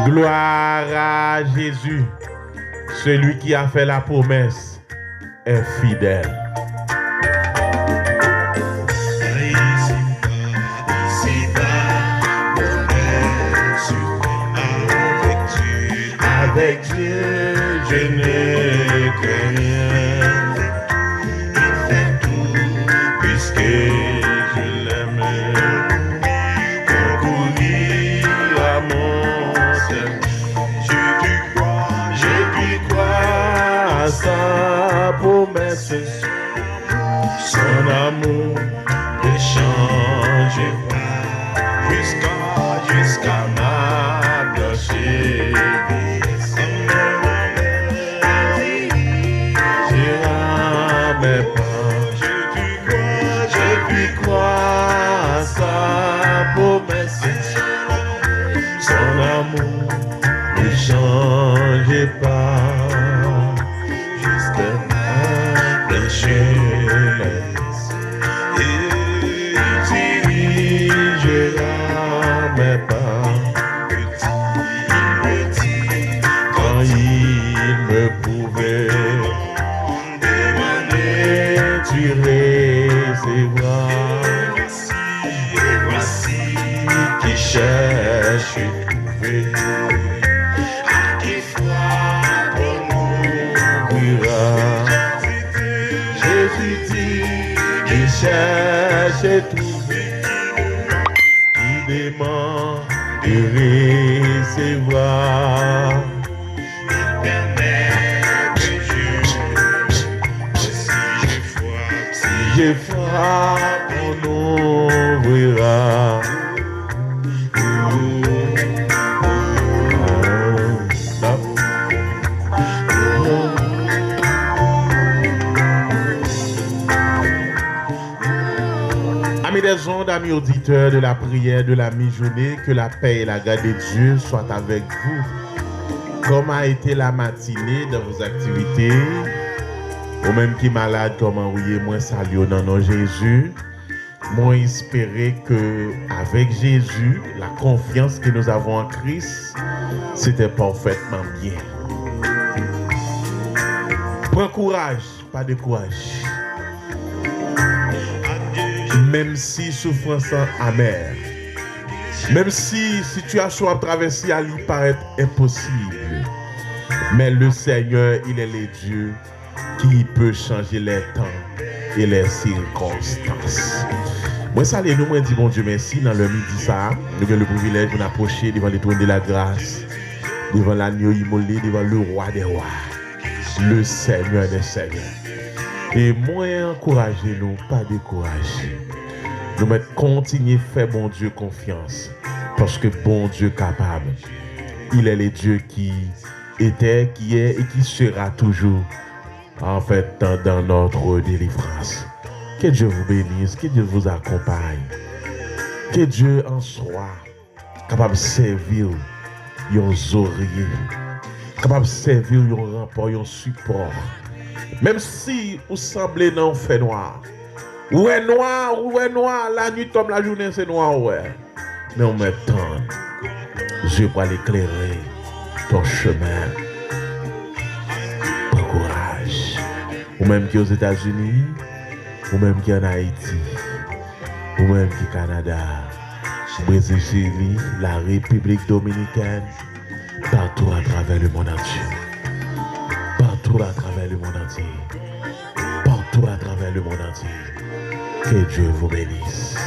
Gloire à Jésus. Celui qui a fait la promesse est fidèle. Avec Dieu, je ne crains rien. Il fait tout puisque je l'aime. Concourir à mon salut. Je puis croire à sa promesse. Son amour ne change pas jusqu'à ma blanchie. Je puis croire à sa promesse. Son amour ne change pas jusqu'à ma blancheur. Il dirigera mes pas quand il me pouvait. Tu recevras. Et voici qui cherche trouver. À qui foi ouvrira. Jésus dit qui cherche trouver. Qui demande de recevoir. Je frappe, on ouvrira. Amis des ondes, amis auditeurs de la prière de la mi-journée, que la paix et la grâce de Dieu soient avec vous. Comment a été la matinée dans vos activités? Ou même qui malade, comment oui, moi salue dans nom Jésus. Moi espérer que avec Jésus, la confiance que nous avons en Christ, c'était parfaitement bien. Prends courage, pas de courage. Même si souffrance amère, même si situation à traverser à lui paraît impossible, mais le Seigneur, il est le Dieu qui peut changer les temps et les circonstances. Moi, salue nous, moi, dis bon Dieu merci dans le midi ça. Nous avons le privilège de nous approcher devant les trônes de la grâce, devant l'agneau immolé, devant le roi des rois, le Seigneur des seigneurs. Et moi, encouragez-nous, pas décourager. Nous mettons continuer à faire bon Dieu confiance, parce que bon Dieu capable, il est le Dieu qui était, qui est et qui sera toujours. En fait, dans notre délivrance. Que Dieu vous bénisse, que Dieu vous accompagne. Que Dieu en soit capable de servir vos oreillers, capable de servir vos remparts, vos supports. Même si vous semblez dans fait noir. Ou est noir, la nuit tombe, la journée c'est noir, ouais. Mais on met temps. Dieu va l'éclairer ton chemin. Bon courage. Ou même qui aux États-Unis, ou même qui en Haïti, ou même qui au Canada, Brésil, Chili, la République Dominicaine, partout à travers le monde entier. Partout à travers le monde entier. Partout à travers le monde entier. Que Dieu vous bénisse.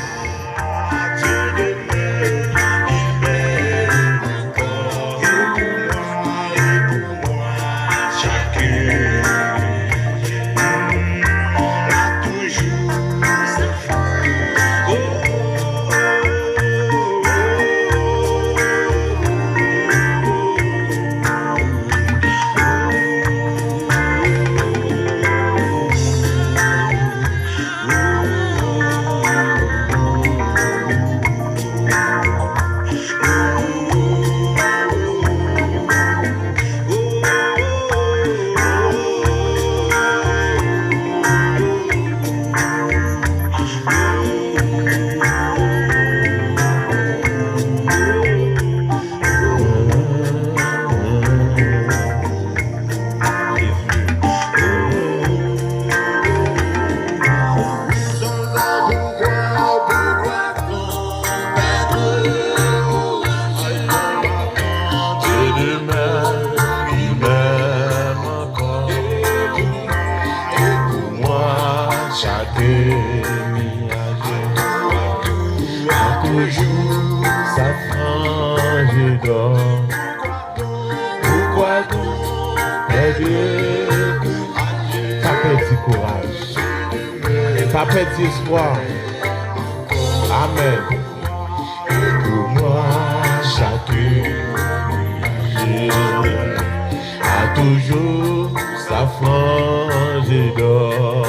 je dors. Pourquoi donc Dieu? Pas perdu courage, pas perdu espoir. Amen. Pour moi, chacun a toujours sa frange d'or.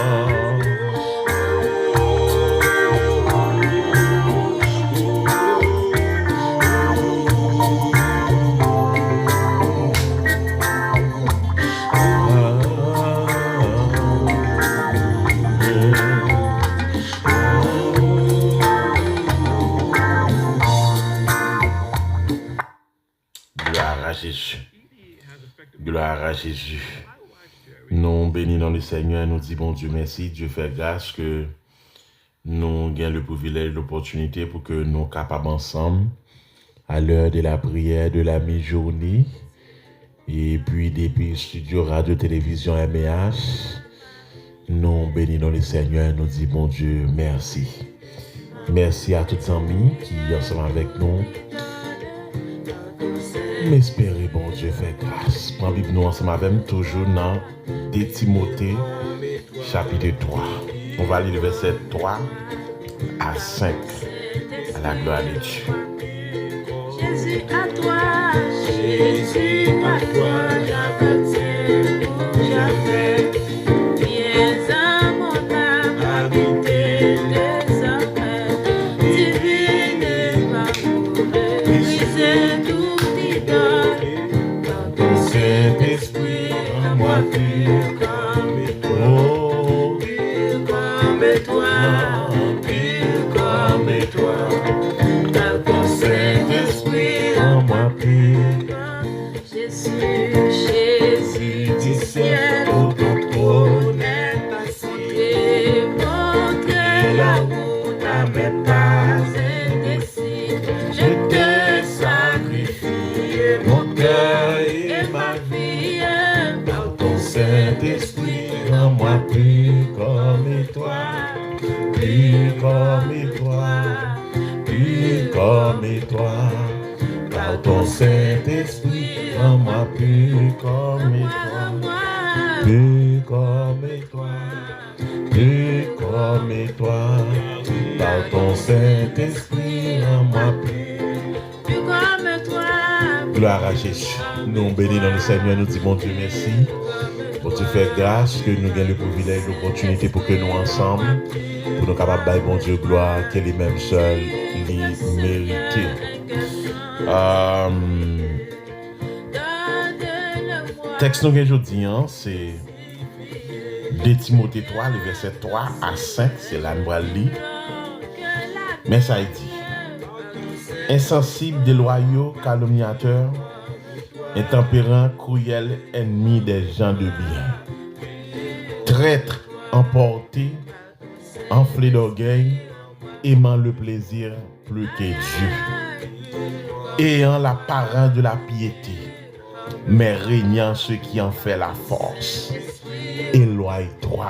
Gloire à Jésus. Nous bénissons le Seigneur, nous disons bon Dieu merci, Dieu fait grâce que nous gagnons le privilège, l'opportunité pour que nous soyons capables ensemble à l'heure de la prière de la mi-journée et puis depuis studio radio télévision MH, nous bénissons le Seigneur, nous disons bon Dieu merci. Merci à tous les amis qui sont ensemble avec nous. M'espérer, bon Dieu, fait grâce. Prends Bible nous ensemble avec nous, toujours dans 2 Timothée, chapitre 3. On va lire le verset 3 à 5. À la gloire de Dieu. Jésus à toi, j'appartiens pour jamais. Viens à mon âme, habiter désormais. Divine amour, briser tout. Saint-Esprit, en moi pur comme toi, pur comme toi. Ton Saint-Esprit, en moi pur. Jésus du ciel, au ton trône est assis. Montre la route à mes pas indécis. Je te sacrifie, mon cœur et ma vie. Par ton Saint-Esprit, en moi pur comme toi, pur comme toi, pur comme toi. Par ton Saint-Esprit, en moi pur comme toi, pur comme toi, pur comme toi. Par ton Saint-Esprit, en moi pur comme toi. Gloire à Jésus. Nous bénissons le Seigneur, nous disons bon Dieu merci. Pour te faire grâce, que nous gagnons le privilège, l'opportunité pour que nous ensemble, pour nous capables de bon Dieu gloire, que les mêmes seuls les mériter. Texte nous aujourd'hui, c'est 2 Timothée 3, le verset 3 à 5, c'est là nous allons lire. Mais ça dit, insensible, déloyaux, calomniateurs, intempérants, cruels, ennemis des gens de bien, traîtres, emportés, enflés d'orgueil, aimant le plaisir plus que Dieu, ayant l'apparence de la piété, mais régnant ce qui en fait la force. Éloigne-toi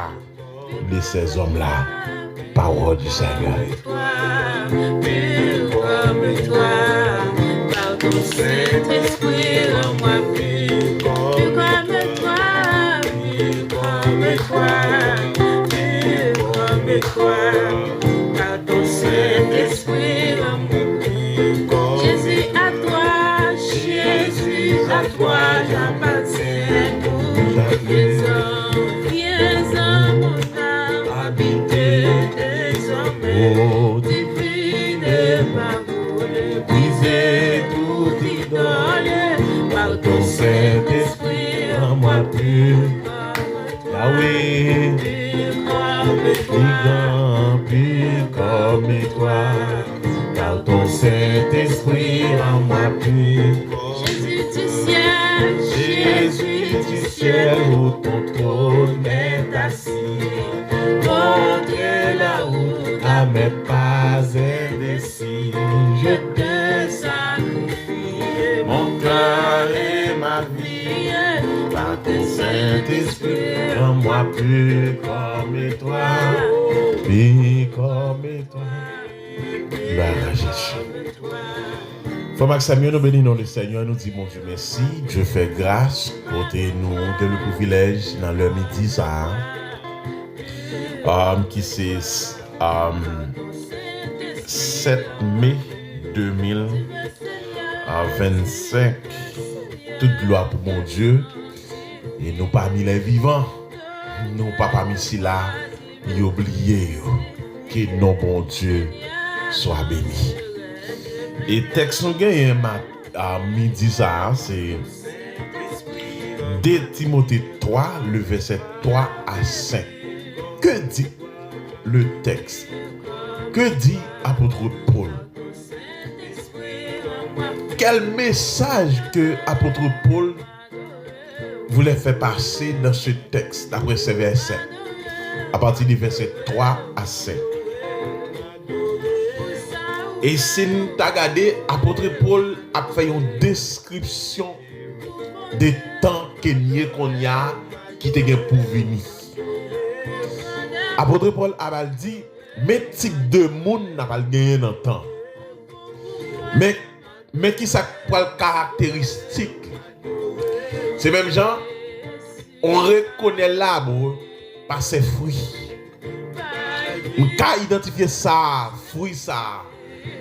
de ces hommes-là, parole du Seigneur. Comme toi, par ton Saint-Esprit, en moi pur comme toi, pur comme toi, pur comme toi, par ton Saint-Esprit, en moi pur. Jésus à toi, j'appartiens pour les hommes. Viens à mon âme, habiter désormais. Divine parole, briser tout idole, par ton Saint-Esprit, en moi pur. Yahweh, pur comme toi, par ton Saint-Esprit, en moi pur. Jésus du ciel, où ton trône est assis. Montre la route à mes pas indécis. Je te sacrifie, mon cœur et ma vie. Par ton Saint-Esprit, en moi pur comme toi, pur comme toi. Gloire à Jésus. Frère Maxime, nous bénissons le Seigneur, nous disons mon Dieu merci. Dieu fait grâce pour nous le privilège dans le midi ça. Qui c'est 7 mai 2025. Toute gloire pour mon Dieu. Et nous parmi les vivants, nous pas parmi ici là, ni oublier que nos bon Dieu soit béni. Et texte nous gagne à midi ça, c'est 2 Timothée 3, le verset 3 à 5. Que dit le texte? Que dit apôtre Paul? Quel message que apôtre Paul voulait faire passer dans ce texte d'après ce verset, à partir du verset 3 à 5. Et si nous regardons, apôtre Paul a fait une description des temps qu'on y a qui te gagne pour venir. Apôtre Paul a dit, mais type de monde n'a pas gagné dans le temps. Mais qui ça pour caractéristique? C'est même gens, on reconnaît l'arbre par ses fruits. On peut identifier ça, fruit ça,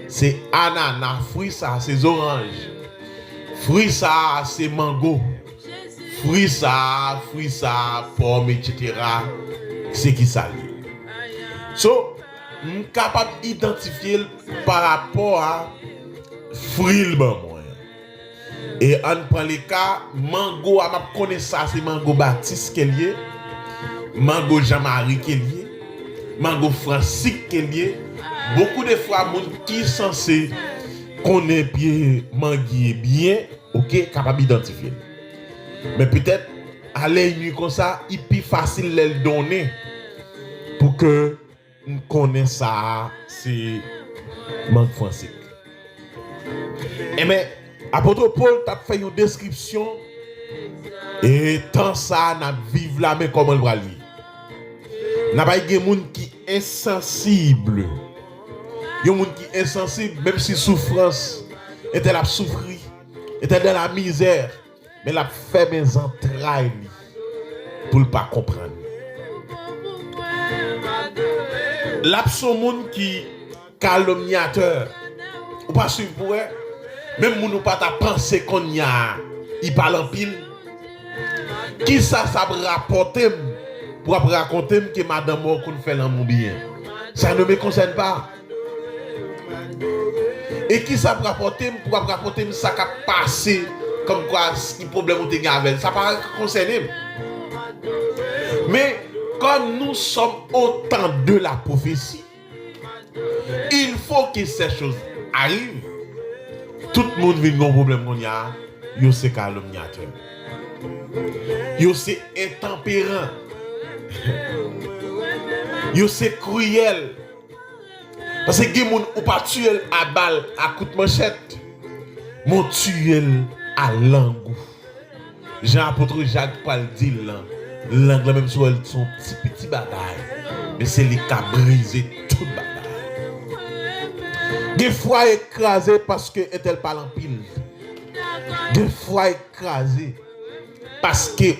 c'est ananas, fruit ça, c'est orange, fruit ça, c'est mango, fruit ça, pomme, etc. C'est qui ça lié. So, on est capable d'identifier par rapport à fruit le bon. Et on prend les cas, mango, on connaît ça, c'est mango Baptiste qui est lié, mango Jean-Marie qui est lié, mango Francis qui est lié. Beaucoup de fois, les gens qui sont censés connaître bien, manguier bien, ok, capable d'identifier. Mais peut-être, à l'œil comme ça, il est plus facile de le donner pour que on connaisse ça, c'est mangue Francis. Et mais, apôtre Paul t'a fait une description et tant ça n'a vivre là mais comment on va lire. N'a pas des gens qui insensible. Il y a des gens qui insensible même si souffrance était la souffrir, était dans la misère, mais la fait mes entrailles pour ne pas comprendre. L'absent monde qui calomniateur ou pas suivre pour elle. Même si nous pas penser qu'on y a, il parle en pile. Qui ça rapporte pour raconter que madame mort qu'on fait l'amour bien. Ça ne me concerne pas. Et qui ça rapporte pour rapporter ça qui a passé comme quoi ce problème ou te avec ça pas concerner. Mais comme nous sommes au temps de la prophétie, il faut que ces choses arrivent. Tout le monde vit un problème qu'on y a, yo c'est calomniateur. Yo c'est intempérant. Yo c'est cruel. Parce que les gens ou pas tuer à balle, à coup de manchette, mon tuer à langue. Jean-Apôtre Jacques Paul dit langue même si elle son petit bagaille, mais c'est les qui a brisé toute bagaille. Des fois écrasé parce que est-elle parle en pile. Des fois écrasé parce que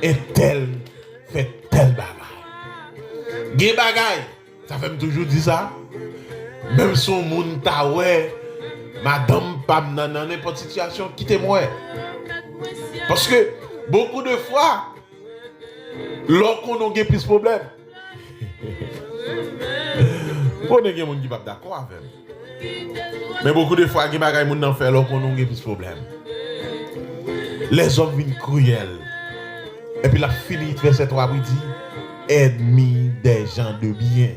est-elle fait tel bagaille. Des bagaille, ça fait toujours dire ça. Même son monde ta ouais, madame pas dans n'importe situation, quittez-moi. Parce que beaucoup de fois, lorsqu'on a plus de problèmes, on a des gens qui ne sont pas d'accord avec. Mais beaucoup de fois, il y a des gens qui fait lorsqu'on a plus de problèmes. Les hommes viennent cruels. Et puis la fini, verset 3, il dit, ennemi des gens de bien.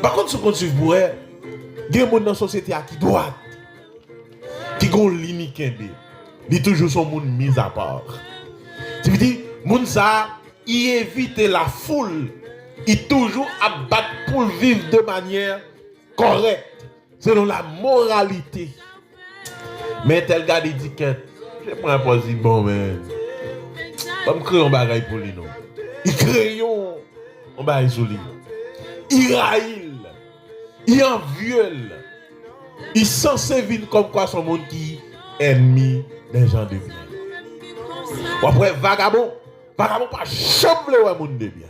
Par contre, ce qu'on suit pour elle, il y a des gens dans la société qui droite, qui ont limite, il est toujours son monde mis à part. Tu veux dire, moun ça, il évite la foule, il toujours abattre pour vivre de manière correcte, selon la moralité. Mais tel gars d'étiquette, je prends un posi bon, mais pas me créer un bagage pour lui, non. Il crée un bagage sur lui. Il raille, il enviole. Il est censé vivre comme quoi son monde qui est ennemi des gens de bien. Après, vagabond pas jamais le monde de bien.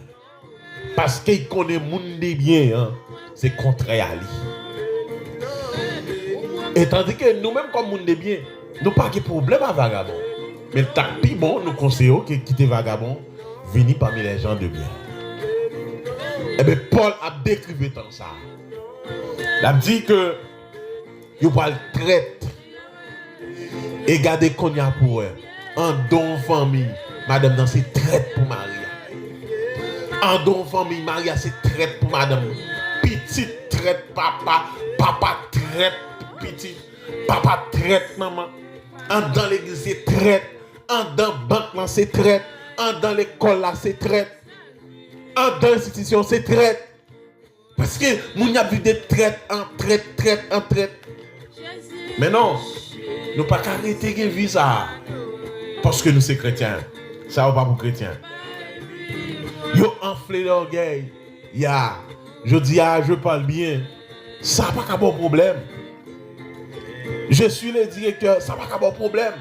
Parce qu'il connaît le monde de bien, hein, c'est contraire à lui. Et tandis que nous-mêmes, comme monde de bien, nous n'avons pas de problème à vagabond. Mais le tapis bon, nous conseillons que quitter vagabond, venir parmi les gens de bien. Et bien, Paul a décrit tant ça. Il a dit que il va le traiter et garder qu'on y a pour eux. En don famille, madame dans ses traite pour Maria. En don famille, Maria c'est traite pour madame. Petite traite papa, papa traite petit, papa traite maman. En dans l'église c'est traite, en dans banque là c'est traite, en dans l'école là c'est traite, en dans l'institution c'est traite. Parce que nous avons vu des traites en traite. Mais non, nous ne pouvons pas arrêter de vivre ça. Parce que nous sommes chrétiens. Ça va pas pour chrétiens. Yo enflé l'orgueil. Je dis, je parle bien. Ça n'a pas de bon problème. Je suis le directeur. Ça n'a pas de bon problème.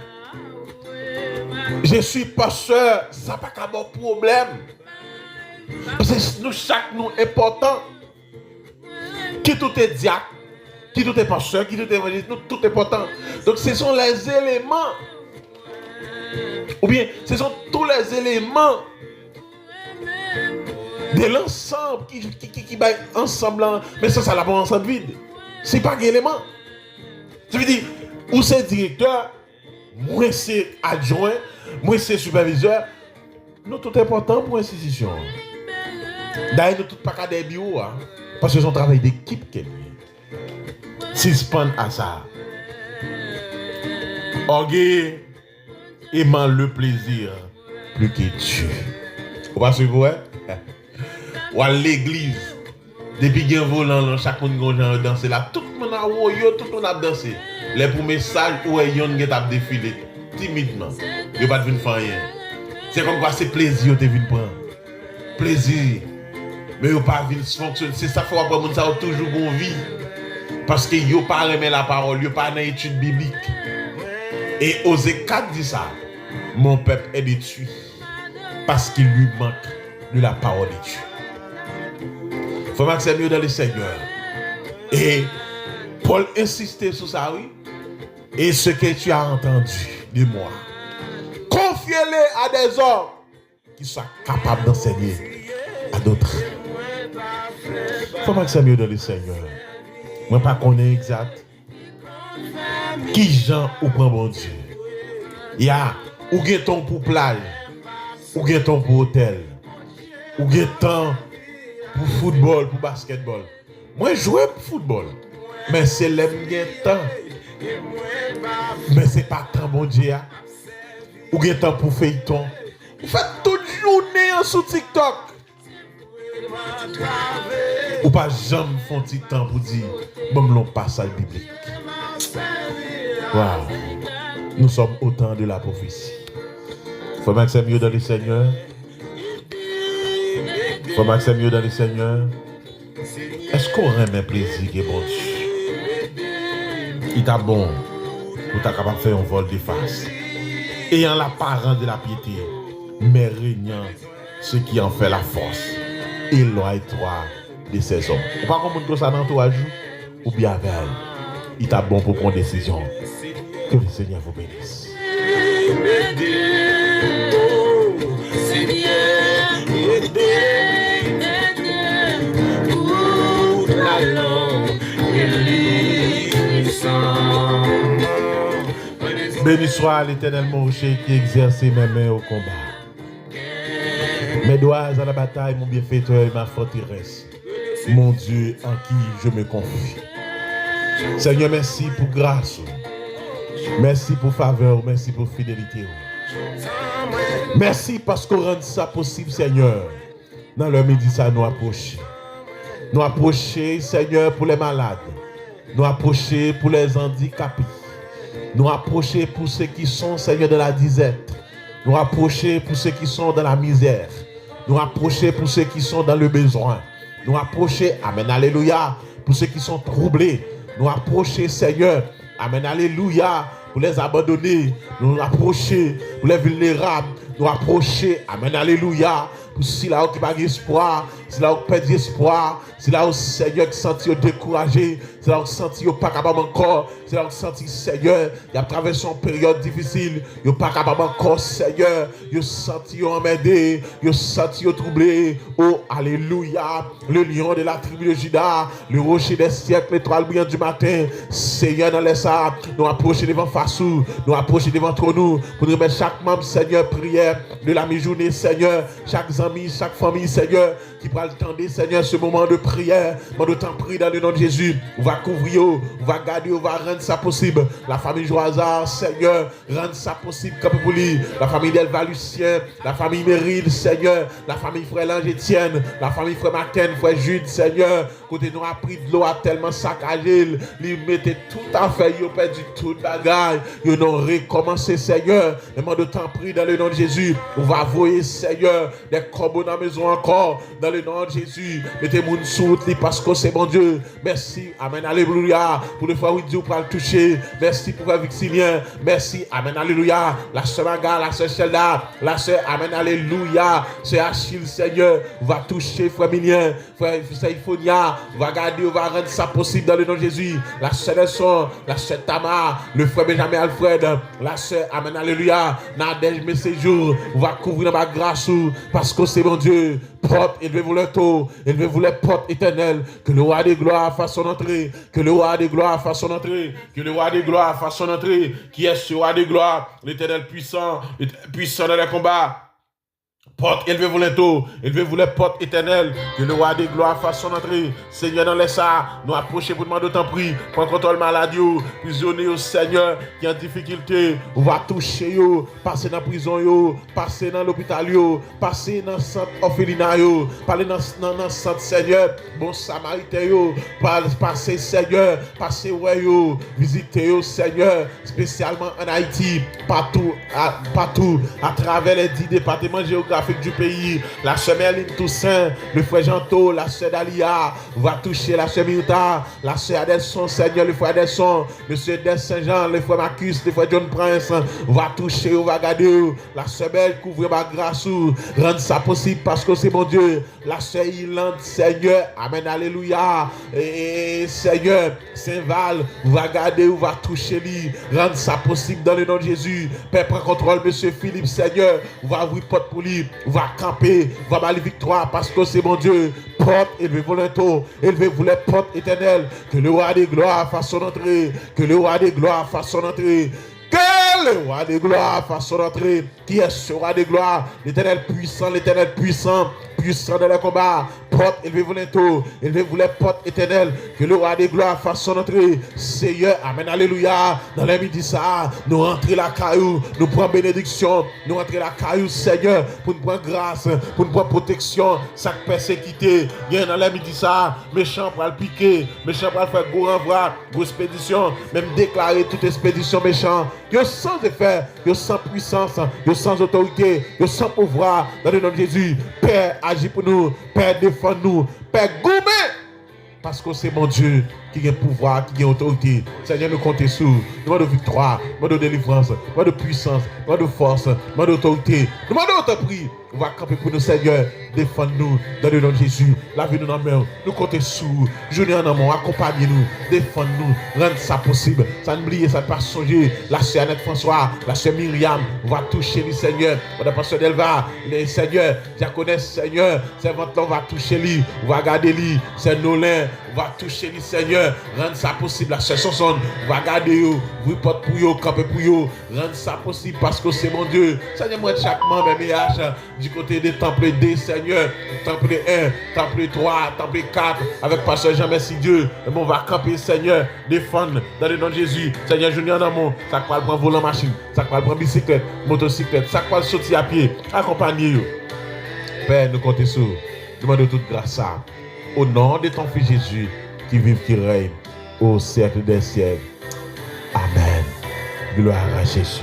Je suis pasteur. Ça n'a pas de bon problème. Parce que nous, chaque nous important. Qui tout est diacre, qui tout est pasteur, qui tout est évangéliste, tout est important. Donc ce sont les éléments, ou bien ce sont tous les éléments de l'ensemble qui va ensemble, mais ça l'a pas ensemble vide. C'est pas un élément. Je veux dire, où c'est directeur, moi c'est adjoint, moi c'est superviseur, nous tout est important pour l'institution. D'ailleurs, nous tout pas qu'à des bureaux, hein. Parce que c'est un travail d'équipe qu'elle est. Suspend à ça. Orgueil aimant le plaisir plus que Dieu. Vous passez vous, hein? Ou à l'église. Depuis qu'il y a un volant, chaque monde a dansé là. Tout le monde a woyo, tout le monde a dansé. Les pour messages où il y a un défilé. Timidement. Il n'y a pas de venir faire rien. C'est comme quoi c'est plaisir que tu viens prendre. Plaisir. Mais il n'y a pas de fonctionner. C'est ça qu'il faut apprendre, ça a toujours bon vie. Parce qu'il n'y a pas remis la parole, il n'y a pas d'étude biblique. Et Osée 4 dit ça. Mon peuple est détruit. Parce qu'il lui manque de la parole de Dieu. Il faut que c'est mieux dans le Seigneur. Et Paul insistait sur ça, oui. Et ce que tu as entendu de moi, confiez-le à des hommes qui sont capables d'enseigner à d'autres. Faut pas que c'est mieux dans le Seigneur. Moi pas connais exact qui Jean ou prend bon Dieu. Ou gen ton pour plage, ou gen ton pour hôtel, ou gen ton pour football, pour basketball. Moi jouer pour football, mais c'est l'aime gen temps. Mais c'est pas tant bon Dieu. Ou gen temps pour feuilleton. Vous faites toute journée sur TikTok. Ou pas jamais font petit temps pour dire bon l'on passage biblique. Wow. Nous sommes au temps de la prophétie. Faut que c'est mieux dans le Seigneur. Faut que c'est mieux dans le Seigneur. Est-ce qu'on remet plaisir que bon Dieu? Il t'a bon pour t'as capable de faire un vol de face. Ayant l'apparence de la piété, mais régnant ce qui en fait la force. Éloigne-toi de ces hommes. Ou pas comprendre que ça dans toi joue, ou bien avec elle. Il t'a bon pour prendre décision. Que le Seigneur vous bénisse. Béni soit l'Éternel mon rocher qui exerce mes mains au combat. Mes doigts à la bataille, mon bienfaiteur et ma forteresse. Mon Dieu en qui je me confie. Seigneur, merci pour grâce. Merci pour faveur. Merci pour fidélité. Merci parce qu'on rend ça possible, Seigneur. Dans le midi, ça nous approcher. Nous approcher, Seigneur, pour les malades. Nous approcher pour les handicapés. Nous approcher pour ceux qui sont, Seigneur, de la disette. Nous approcher pour ceux qui sont dans la misère. Nous approcher pour ceux qui sont dans le besoin. Nous approcher, amen, alléluia, pour ceux qui sont troublés. nous approcher, Seigneur. Amen, alléluia, pour les abandonnés, nous approcher, pour les vulnérables, nous approcher. Amen, alléluia. Pour si là où qui n'a pas espoir, si là où qui perd espoir, si là où Seigneur qui sentit découragé, si là où sentit pas capable encore, si là où sentit Seigneur, il a traversé une période difficile, il pas capable encore Seigneur, il senti emmerdé, il senti troublé. Oh alléluia, le lion de la tribu de Juda, le rocher des siècles, l'étoile brillante du matin, Seigneur dans les sables, nous approcher devant Fassou, nous approcher devant nous, pour nous remettre chaque membre Seigneur prière de la mi-journée Seigneur, chaque ami, chaque famille Seigneur, qui va attendre Seigneur ce moment de prière, moi de temps prie dans le nom de Jésus, on va couvrir, on va garder, on va rendre ça possible, la famille Joazard Seigneur, rendre ça possible comme pour lui, la famille d'Elva Lucien, la famille Meryl Seigneur, la famille Frère Lange Etienne, la famille Frère Macken, Frère Jude Seigneur, côté nous a pris de l'eau a tellement saccagé, lui mettait tout à fait, il a perdu tout le bagage, il a recommencé Seigneur, et moi de temps prie dans le nom de Jésus, on va voyer Seigneur, des corbeaux dans la maison encore, dans le nom de Jésus, mettez mon sous parce que c'est bon Dieu, merci, amen, alléluia, pour le frère Dieu pour le toucher, merci pour frère Vixilien, merci, amen, alléluia, la sœur Maga, la sœur Shelda, la sœur, amen, alléluia, c'est Achille Seigneur, on va toucher frère Milien, frère Saïphonia, on va garder, on va rendre ça possible dans le nom de Jésus, la sœur Nelson, la sœur Tamar, le frère Benjamin Alfred, la sœur, amen, alléluia, Nadège mes séjours, on va couvrir dans ma grâce, parce que c'est mon Dieu, porte, élevez-vous le taux, élevez-vous les portes éternelles, que le roi des gloires fasse son entrée, que le roi des gloires fasse son entrée, que le roi des gloires fasse son entrée, qui est ce roi des gloires, l'éternel puissant dans les combats. Porte, élevez-vous les taux, élevez-vous les portes éternelles, que le roi des gloires fasse son entrée. Seigneur, dans les ça, nous approcher pour demander autant prix, prendre contrôle maladie, prisonnier au Seigneur qui est en difficulté, on va toucher, passer dans la prison, passer dans l'hôpital, passer dans le centre orphelinat, parler dans le centre Seigneur, bon samaritain, passer Seigneur, passer ouais, visiter Seigneur, spécialement en Haïti, partout, à travers les 10 départements géographiques du pays, la sœur Merline Toussaint, le frère Janto, la sœur Dalia, va toucher la sœur Mirta, la sœur Adelson, Seigneur, le frère Adelson, le sœur Des Saint-Jean, le frère Marcus, le frère John Prince, va toucher, va garder, la sœur Belle, couvrir ma grâce, rendre ça possible parce que c'est mon Dieu, la sœur Irlande, Seigneur, amen, alléluia, et Seigneur, Saint-Val, va garder, va toucher lui, rendre ça possible dans le nom de Jésus, Père, prends contrôle, monsieur Philippe, Seigneur, va ouvrir porte pour lui, va camper, va balayer victoire parce que c'est mon Dieu. Porte, élevez-vous les taux, élevez-vous les portes éternelles. Que le roi des gloires fasse son entrée. Que le roi des gloires fasse son entrée. Que le roi des gloires fasse son entrée. Qui est ce roi des gloires? L'éternel puissant, puissant dans le combat. Porte, élevez-vous les taux, élevez-vous les portes éternelles. Que le roi des gloires fasse son entrée. Seigneur, amen, alléluia. Dans les midi ça, nous rentrons la caillou, nous prenons bénédiction, nous rentrons la caillou, Seigneur, pour nous prendre grâce, pour nous prendre protection, chaque persécuté. Bien dans les midi ça, méchant pour le piquer, méchant pour le faire gros renvoi, gros expédition, même déclarer toute expédition méchant. Yo sans effet, yo sans puissance, yo sans autorité, yo sans pouvoir, dans le nom de Jésus. Père, agis pour nous, Père, défends-nous, Père, gourmet, parce que c'est mon Dieu qui a pouvoir, qui a autorité. Seigneur, nous comptons sur nous de victoire, nous de délivrance, nous de puissance, nous de force, nous d'autorité. Nous demandons autant prix. On va camper pour nous, Seigneur. Défends-nous dans le nom de Jésus. Lavez-nous dans la main. Nous comptons sur vous. Journée en amont, accompagnez-nous. Défends-nous. Rendez ça possible. Ça n'oublie, ça ne pas songer. La sœur Annette François, la sœur Myriam, on va toucher lui, Seigneur. On a pasteur Delva, les Seigneur, diaconesse, Seigneur. Servante, on va toucher lui. On va garder lui. C'est Nolin, on va toucher lui, Seigneur. Rendre ça possible. La sœur Sonson, on va garder vous. Vous portez pour vous, camper pour vous. Rendre ça possible parce que c'est mon Dieu. Seigneur, moi, chaque membre, MH, du côté des temples D, Seigneur, temple 1, temple 3, temple 4, avec pasteur Jean, merci Dieu. Et bon, on va camper, Seigneur, défendre dans le nom de Jésus. Seigneur, je viens en amont, ça va prendre volant machine, ça va prendre bicyclette, motocyclette, ça va sortir à pied, accompagner. Père, nous comptons sur, demandons toute grâce à, au nom de ton Fils Jésus, qui vive, qui règne, au siècle des siècles. Amen. Gloire à Jésus.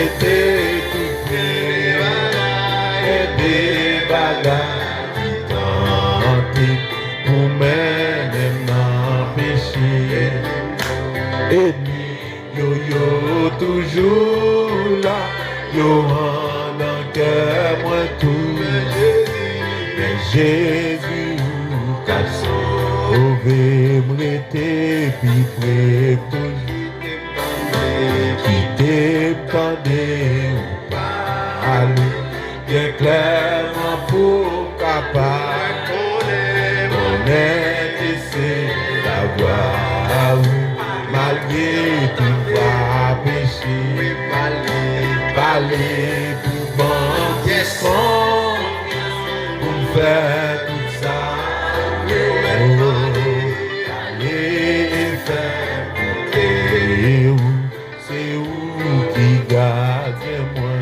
m'étais tout près, et des bagages qui tentent pour m'aider m'empêcher. Et yo toujours là, yo en un cœur moi tout. Mais Jésus qu'a sauvé, m'était plus près toujours. Qui t'étendait ou parler, bien clairement pour capable connaître et c'est savoir malgré tout va pécher, parler pour bon son, pour faire tout ça, aller et faire et où, c'est où qui garde moi,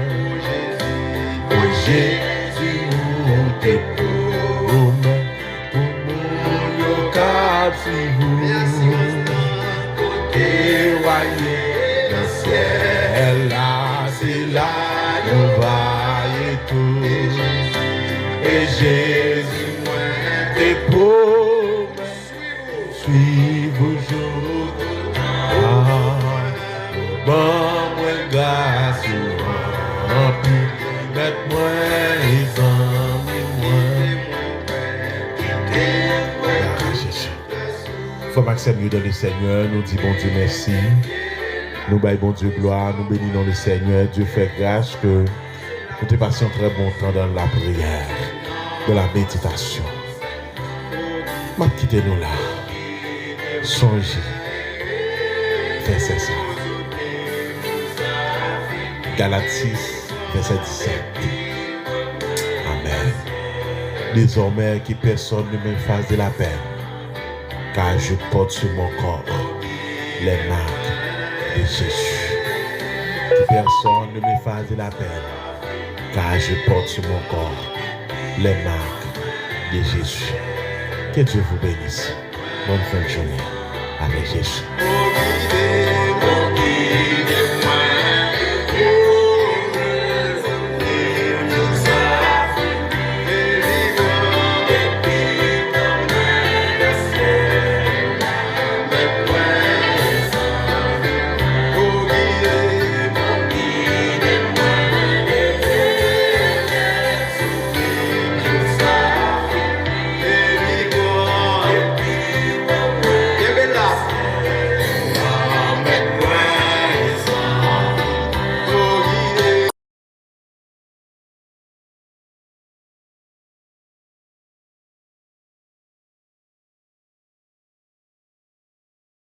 oh Jésus, où t'es pour mon cap si vous. Et voyez le ciel là, c'est là nous va et tout. Et Jésus, moi, t'es pour suivre toujours. Bon, moi, grâce, mettre-moi les amis, moi. Faut m'accepter dans le Seigneur, nous disons bon Dieu merci. Nous baillons bon Dieu gloire, nous bénissons le Seigneur. Dieu fait grâce que nous te passions très bon temps dans la prière, dans la méditation. Ma quittez nous là. Songez. Verset 5. Galates 6, verset 17. Amen. Désormais, que personne ne me fasse de la peine, car je porte sur mon corps les marques de Jésus. Que personne ne me fasse de la peine, car je porte sur mon corps les marques de Jésus. Que Dieu vous bénisse. Bonne fin de journée avec Jésus.